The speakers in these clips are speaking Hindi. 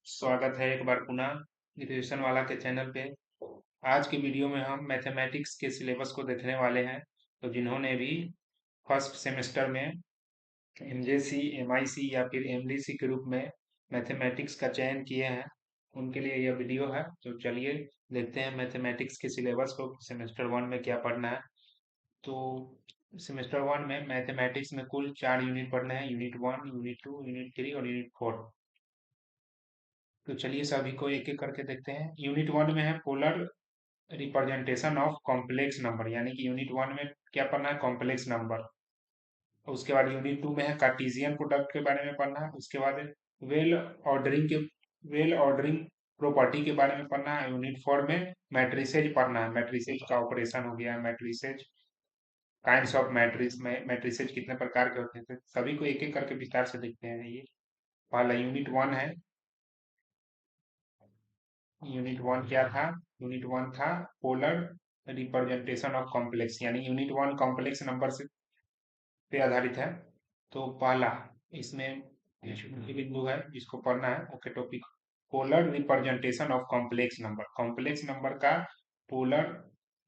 स्वागत है एक बार पुनः ग्रेजुएशन वाला के चैनल पे। आज की वीडियो में हम मैथमेटिक्स के सिलेबस को देखने वाले हैं। तो जिन्होंने भी फर्स्ट सेमेस्टर में एमजेसी, एमआईसी या फिर एमडीसी के रूप में मैथमेटिक्स का चयन किए हैं, उनके लिए यह वीडियो है। तो चलिए देखते हैं मैथमेटिक्स के सिलेबस को, सेमेस्टर वन में क्या पढ़ना है। तो सेमेस्टर वन में मैथमेटिक्स में कुल 4 यूनिट पढ़ने हैं, unit one, unit two, unit three और यूनिट फोर। तो चलिए सभी को एक एक करके देखते हैं। यूनिट वन में है polar representation of complex number, यानी कि यूनिट वन में क्या पढ़ना है, कॉम्प्लेक्स नंबर। उसके बाद यूनिट टू में है कार्टेशियन प्रोडक्ट के बारे में पढ़ना है। उसके बाद वेल ऑर्डरिंग के वेल ऑर्डरिंग प्रॉपर्टी के बारे में पढ़ना है। यूनिट फोर में मैट्रिसेज पढ़ना है, मैट्रिसेज का ऑपरेशन हो गया, मैट्रिसेज, काइंड्स ऑफ मैट्रिस में मैट्रिसेज कितने प्रकार के होते हैं, तो सभी को एक एक करके विस्तार से देखते हैं। ये पहला यूनिट वन है। यूनिट वन क्या था? यूनिट वन था पोलर रिप्रेजेंटेशन ऑफ कॉम्प्लेक्स, यानी यूनिट वन कॉम्प्लेक्स नंबर से पे आधारित है। तो पहला इसमें मुख्य बिंदु है जिसको पढ़ना है, मुख्य topic polar representation of complex number. Complex number का पोलर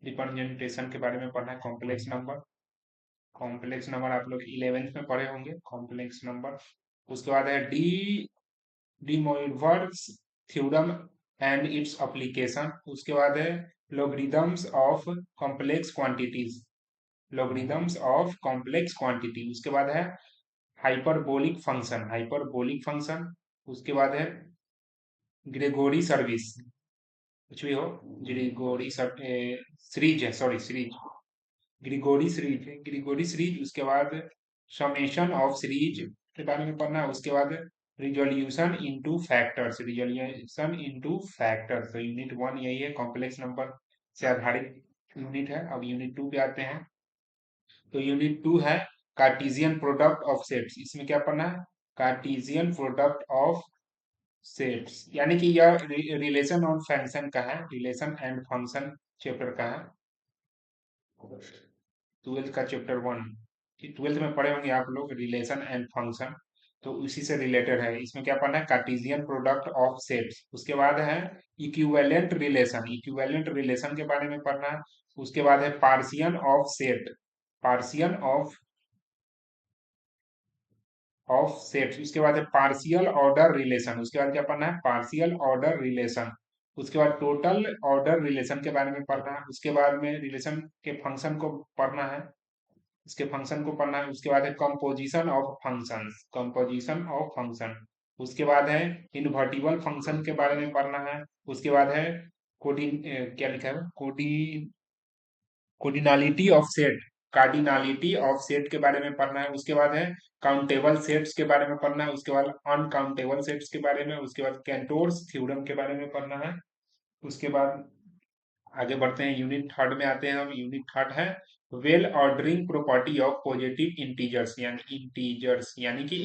रिप्रेजेंटेशन के बारे में पढ़ना है। कॉम्प्लेक्स नंबर आप लोग 11th में पढ़े होंगे, कॉम्प्लेक्स नंबर। उसके बाद है De Moivre's theorem and its application. उसके बाद है logarithms of complex quantities, logarithms of complex quantity. उसके बाद है हाइपरबोलिक फंक्शन। उसके बाद है ग्रेगोरी सर्विस, कुछ भी हो, ग्रेगोरी सीरीज है, सॉरी सीरीज, ग्रिगोरी सीरीज। उसके बाद समेशन ऑफ सीरीज के बारे में पढ़ना है। उसके बाद रिजोल्यूशन इनटू फैक्टर्स। तो यूनिट वन यही है, कॉम्प्लेक्स नंबर से आधारित यूनिट है। अब यूनिट टू पे आते हैं। तो यूनिट टू है कार्टेशियन प्रोडक्ट ऑफ सेट्स। इसमें क्या पढ़ना है? कार्टेशियन प्रोडक्ट ऑफ सेट्स, यानी कि यह रिलेशन ऑन फंक्शन का है, रिलेशन एंड फंक्शन चैप्टर का है, ट्वेल्थ का चैप्टर वन। ट्वेल्थ में पढ़े होंगे आप लोग रिलेशन एंड फंक्शन, तो उसी से रिलेटेड है। इसमें क्या पढ़ना है? Cartesian product of sets. उसके बाद है इक्विवेलेंट रिलेशन के बारे में पढ़ना है। उसके बाद है पार्सियन ऑफ सेट्स। उसके बाद है पार्शियल ऑर्डर रिलेशन। उसके बाद क्या पढ़ना है? Partial order relation. उसके बाद टोटल ऑर्डर रिलेशन के बारे में पढ़ना है। उसके बाद में रिलेशन के फंक्शन को पढ़ना है, इसके फंक्शन को पढ़ना है। उसके बाद है कंपोजिशन ऑफ फंक्शन। उसके बाद है इनवर्टिबल फंक्शन के बारे में पढ़ना है। उसके बाद है क्या लिखा है, cardinality of set, cardinality of set के बारे में पढ़ना है। उसके बाद है काउंटेबल सेट्स के बारे में पढ़ना है। उसके बाद अनकाउंटेबल सेट्स के बारे में। उसके बाद कैंटोर्स थ्योरम के बारे में पढ़ना है। उसके बाद आगे बढ़ते हैं, यूनिट थर्ड में आते हैं हम। यूनिट थर्ड है well ordering property of positive integers, यानी कि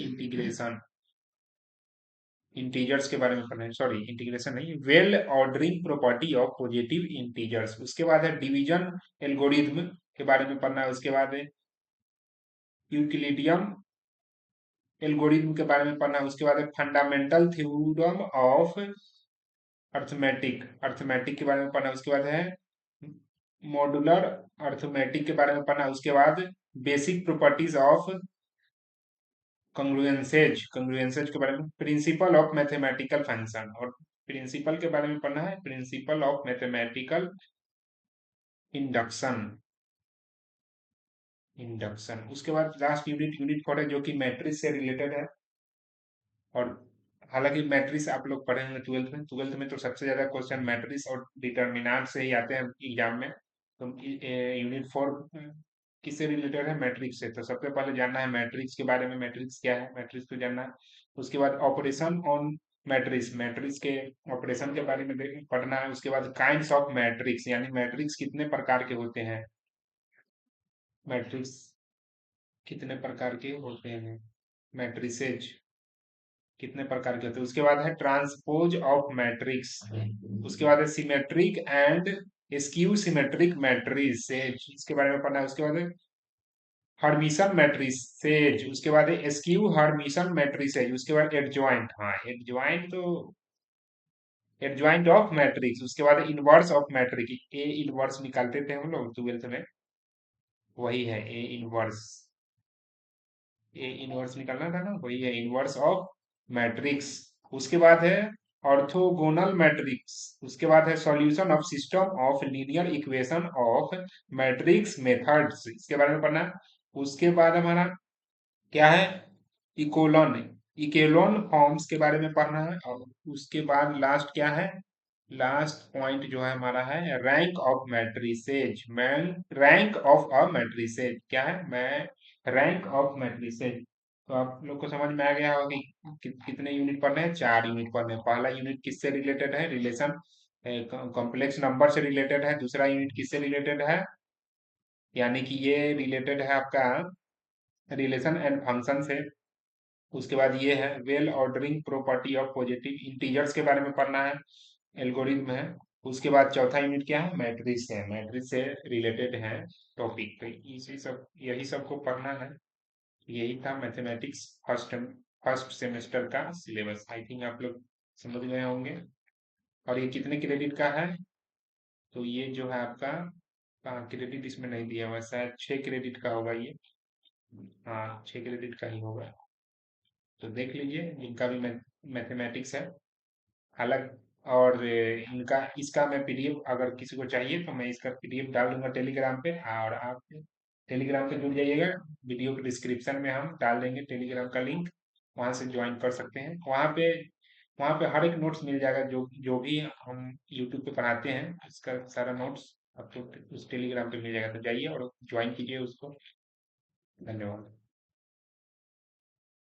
इंटीजर्स के बारे में पढ़ना है, सॉरी इंटीग्रेशन नहीं, well ordering property of positive integers. उसके बाद है डिवीजन एल्गोरिथम के बारे में पढ़ना है। उसके बाद है यूक्लिडियन एल्गोरिथम के बारे में पढ़ना है। उसके बाद है फंडामेंटल थ्योरम ऑफ अर्थमेटिक के बारे में पढ़ना है। उसके बाद है मॉड्यूलर अर्थमेटिक के बारे में पढ़ना है। उसके बाद बेसिक प्रॉपर्टीज ऑफ कंग्रुएंसेज के बारे में, प्रिंसिपल ऑफ मैथमेटिकल फंक्शन, और प्रिंसिपल के बारे में पढ़ना है, प्रिंसिपल ऑफ मैथमेटिकल इंडक्शन। उसके बाद लास्ट यूनिट फोर है, जो कि मैट्रिक्स से रिलेटेड है। और हालांकि मैट्रिक्स आप लोग पढ़े होंगे ट्वेल्थ में तो सबसे ज्यादा क्वेश्चन मैट्रिक्स और डिटर्मिनेंट से ही आते हैं एग्जाम में। तो यूनिट फोर किससे रिलेटेड है? मैट्रिक्स से। तो सबसे पहले जानना है मैट्रिक्स के बारे में, मैट्रिक्स क्या है, मैट्रिक्स को जानना है। उसके बाद ऑपरेशन ऑन मैट्रिक्स के ऑपरेशन के बारे में पढ़ना है। उसके बाद काइंड्स ऑफ मैट्रिक्स, यानी मैट्रिक्स कितने प्रकार के होते हैं, मैट्रिक्स कितने प्रकार के होते हैं, मैट्रिसेज कितने प्रकार के होते हैं। उसके बाद है ट्रांसपोज ऑफ मैट्रिक्स। उसके बाद है symmetric and skew symmetric matrices, इसके बारे में पढ़ना है। उसके बाद है हर्मिशन मैट्रिसेज। उसके बाद है स्क्यू हर्मिशन मैट्रिसेज। उसके बाद एडजॉइंट, हाँ एडजॉइंट तो एडजॉइंट ऑफ मैट्रिक्स, उसके बाद inverse of matrix, A inverse निकालते थे हम लोग ट्वेल्थ में, वही है ए इनवर्स। ए इनवर्स निकालना था ना, वही है इनवर्स ऑफ मैट्रिक्स। उसके बाद है ऑर्थोगोनल मैट्रिक्स। उसके बाद है solution of system of linear equation of matrix methods, इसके बारे में पढ़ना है। उसके बाद हमारा क्या है, इकोलॉन, इकेलॉन फॉर्म्स के बारे में पढ़ना है। और उसके बाद लास्ट क्या है, लास्ट पॉइंट जो है हमारा है rank of matrices. Man rank of a matrices क्या है, मैं रैंक ऑफ मैट्रिसेज। तो आप लोग को समझ में आ गया होगा कि कितने यूनिट पढ़ने हैं, 4 यूनिट पढ़ने हैं। पहला यूनिट किससे रिलेटेड है, रिलेशन कॉम्प्लेक्स नंबर से रिलेटेड है। दूसरा यूनिट किससे रिलेटेड है, यानी कि ये रिलेटेड है आपका रिलेशन एंड फंक्शन से। उसके बाद ये है well ordering property of positive integers के बारे में पढ़ना है, एल्गोरिथम है। उसके बाद चौथा यूनिट क्या है, मैट्रिक्स है, मैट्रिक्स से रिलेटेड है टॉपिक। तो इसी सब यही सबको पढ़ना है। यही था मैथमेटिक्स फर्स्ट सेमेस्टर का सिलेबस। आई थिंक आप लोग समझ गए होंगे। और ये कितने क्रेडिट का है, तो ये जो है आपका क्रेडिट इसमें नहीं दिया हुआ, शायद 6 क्रेडिट का होगा ये। हाँ, 6 क्रेडिट का ही होगा। तो देख लीजिए, इनका भी मैथमेटिक्स है अलग। और इनका इसका मैं पीडीएफ अगर किसी को चाहिए तो मैं इसका पीडीएफ डाल दूंगा टेलीग्राम पे, और आप टेलीग्राम पे जुड़ जाइएगा। वीडियो के डिस्क्रिप्शन में हम डाल देंगे टेलीग्राम का लिंक, वहां से ज्वाइन कर सकते हैं। वहां पे हर एक नोट्स मिल जाएगा, जो जो भी हम यूट्यूब पे पढ़ाते हैं इसका सारा नोट्स आपको उस टेलीग्राम पे मिल जाएगा। तो जाइए और ज्वाइन कीजिए उसको। धन्यवाद।